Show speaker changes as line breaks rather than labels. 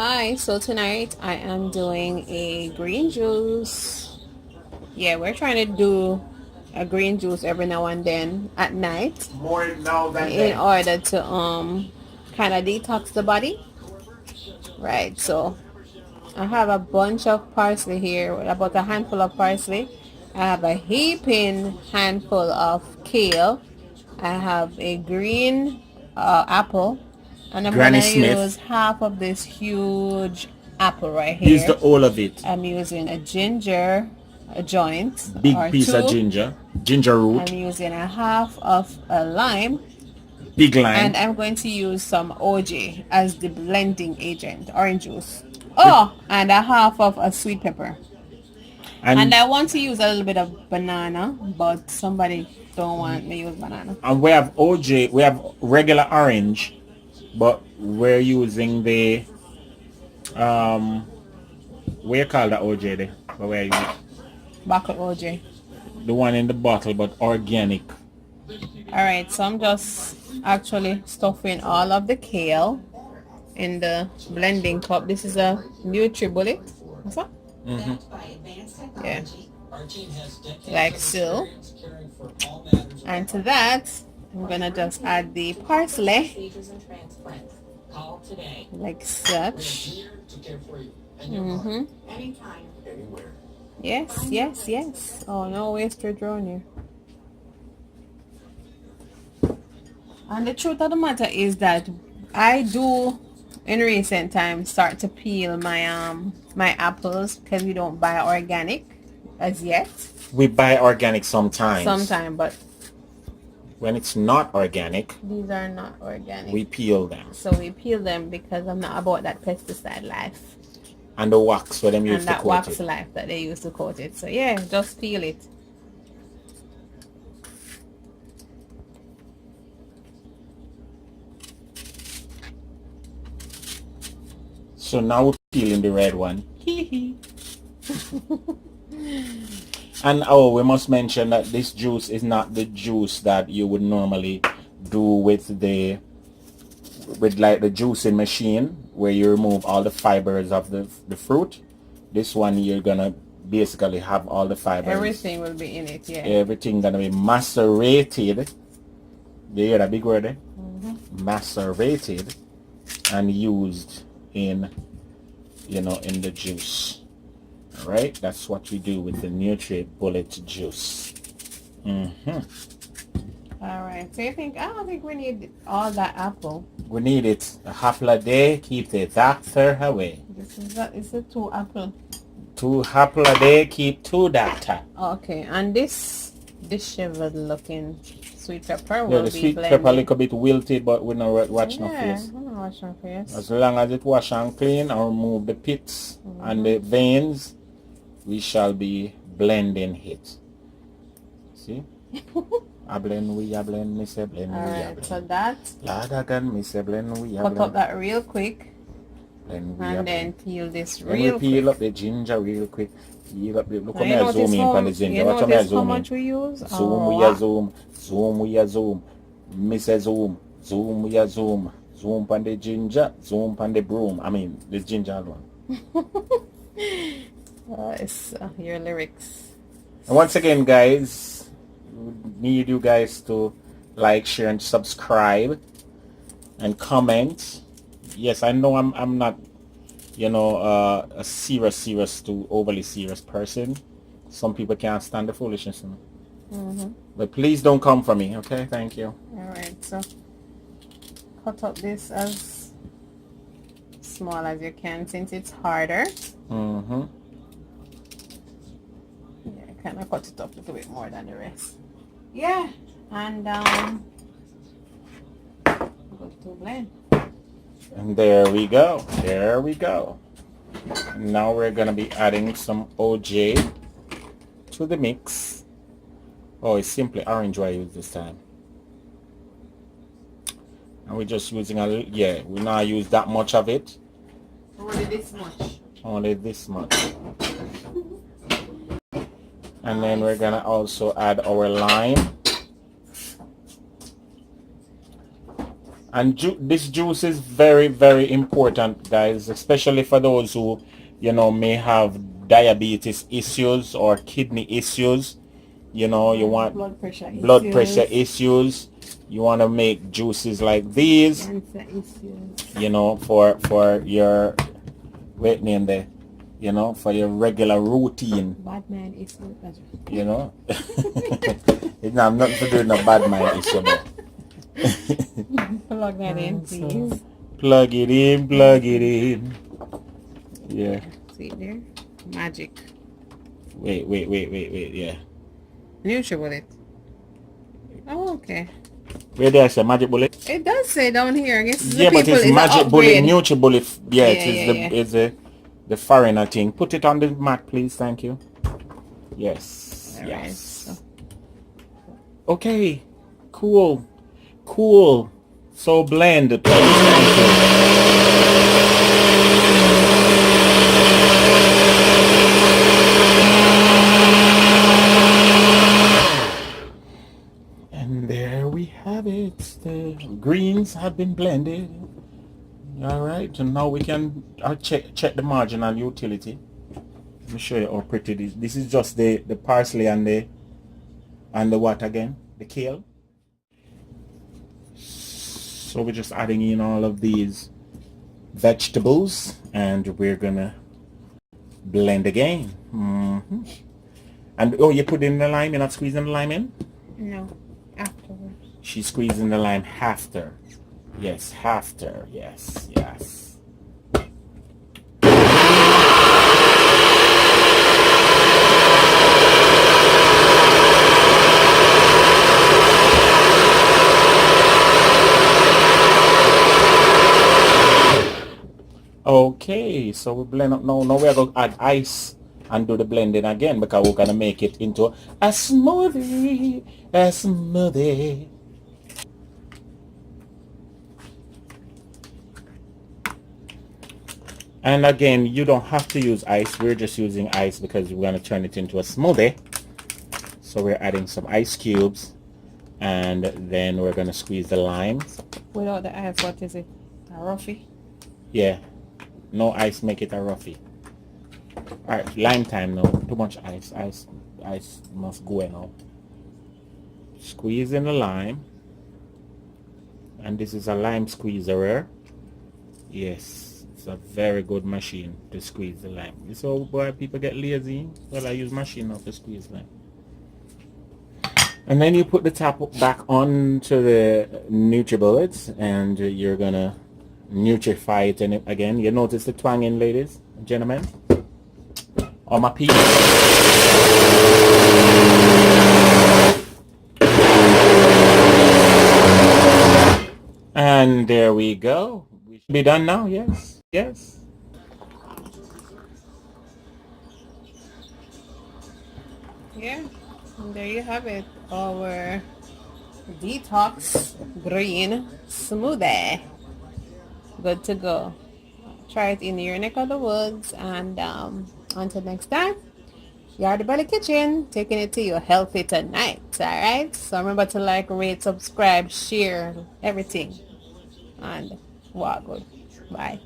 Hi, so tonight I am doing a green juice. Yeah, we're trying to do a green juice every now and then at night.
More now than
In
then.
order to kind of detox the body. Right, so I have a bunch of parsley here, about a handful of parsley. I have a heaping handful of kale. I have a green apple, and I'm
Granny
gonna
Smith
use half of this huge apple right
is
here.
the all of it.
I'm using a ginger, a joint
Big
or
piece of
two.
ginger root,
I'm using a half of a lime,
big lime.
and I'm going to use some OJ as the blending agent, orange juice.
We,
Oh, and a half of a sweet pepper. And
and
I want to use a little bit of banana, but somebody don't want me to use banana.
and we have OJ, we have regular orange, but we're using the we call that OJ there, but we're using
Bucket OJ.
the one in the bottle, but organic.
Alright, so I'm just actually stuffing all of the kale in the blending cup. This is a NutriBullet. What's that? Yeah. Like so. And to that, I'm gonna just add the parsley. Like such. Yes, yes, yes. Oh, no wastage around here. And the truth of the matter is that I do in recent times start to peel my apples because we don't buy organic as yet.
We buy organic sometimes.
Sometime, but
when it's not organic,
these are not organic.
we peel them.
So we peel them because I'm not about that pesticide life.
And the wax where them use
And
to
that
coat
wax
it.
life that they use to coat it. So yeah, just peel it.
So now we're peeling the red one. And oh, we must mention that this juice is not the juice that you would normally do with like the juicing machine where you remove all the fibers of the fruit. This one you're gonna basically have all the fibers.
Everything will be in it, yeah.
Everything gonna be macerated. You hear that big word there? Macerated and used in in the juice. All right, that's what we do with the NutriBullet juice.
All right, so I don't think we need all that apple.
We need it a half a day, keep the doctor away.
This is a 2 apple.
2 apple a day, keep 2 doctor.
Okay, and this disheveled looking sweet pepper will
Yeah, the
be
sweet
blended.
pepper a little bit wilted, but we don't watch no face.
I'm not watching no face.
As long as it wash and clean and remove the pits and the veins, we shall be blending it. See? I blend, we a blend, me say blend, we a
Alright,
blend.
so that,
Lord again, me say blend, we a
cut
blend.
up that real quick,
Blend, we a
and
blend.
then peel this
Then we
real
peel
quick.
up the ginger real quick. Peel up the, look
Now,
how me a zoom in on the ginger.
you
Watch how me a
notice how
zoom
much
in.
we use?
Zoom, we a zoom. Zoom, we a zoom. Me say zoom. Zoom, we a zoom. Zoom on the ginger. Zoom on the broom. I mean, the ginger one.
It's your lyrics.
And once again, guys, we need you guys to like, share, and subscribe, and comment. Yes, I know I'm not, a serious to overly serious person. Some people can't stand the foolishness. But please don't come for me, okay? Thank you.
Alright, so cut up this as small as you can since it's harder. Yeah, kind of cut it up a little bit more than the rest. Yeah, and go to blend.
And there we go. There we go. Now we're gonna be adding some OJ to the mix. Oh, it's simply orange I use this time. And we're just using a little, yeah, we not use that much of it.
Only this much.
Only this much. And then we're gonna also add our lime. And this juice is very, very important, guys, especially for those who, may have diabetes issues or kidney issues. You want blood pressure issues. You want to make juices like these,
cancer issues.
for your weight name there, for your regular routine.
Bad man issues.
You know, it's not nothing to do with no bad mind issue.
Plug that in, please.
Plug it in, plug it in. Yeah.
See there? Magic.
Wait, yeah.
NutriBullet. Oh, okay.
Where did I say magic bullet?
It does say down here. I guess
Yeah, but it's magic bullet, NutriBullet. Yeah,
Yeah,
it's the foreigner thing. Put it on the mat, please. Thank you. Yes.
All right,
Yes.
so.
Okay. Cool. So blend, please. Thank you. And there we have it. The greens have been blended. All right, and now we can check the marginal utility. Let me show you how pretty this. This is just the parsley and the what again? The kale. So we're just adding in all of these vegetables, and we're gonna blend again. And oh, you put in the lime. You're not squeezing the lime in?
No, afterwards.
She's squeezing the lime after. Yes, after. Yes. Okay, so we blend up now. Now we're going to add ice and do the blending again because we're going to make it into a smoothie. And again, you don't have to use ice. We're just using ice because we're going to turn it into a smoothie. So we're adding some ice cubes, and then we're going to squeeze the lime.
Without the ice, what is it? A roughie?
Yeah. No ice, make it a roughie. Alright, lime time now. Too much ice. Ice must go now. Squeeze in the lime. And this is a lime squeezer. Yes, it's a very good machine to squeeze the lime. You saw why people get lazy? Well, I use machine now to squeeze lime. And then you put the top back onto the NutriBullets, and you're gonna nutrify it again. You notice the twanging, ladies and gentlemen? All my people. And there we go. We should be done now. Yes.
Yeah, and there you have it. Our detox green smoothie. Good to go. Try it in your neck of the woods, and until next time, Yardie Belly Kitchen, taking it to you healthy tonight. Alright, so remember to like, rate, subscribe, share, everything, and wow, good. Bye.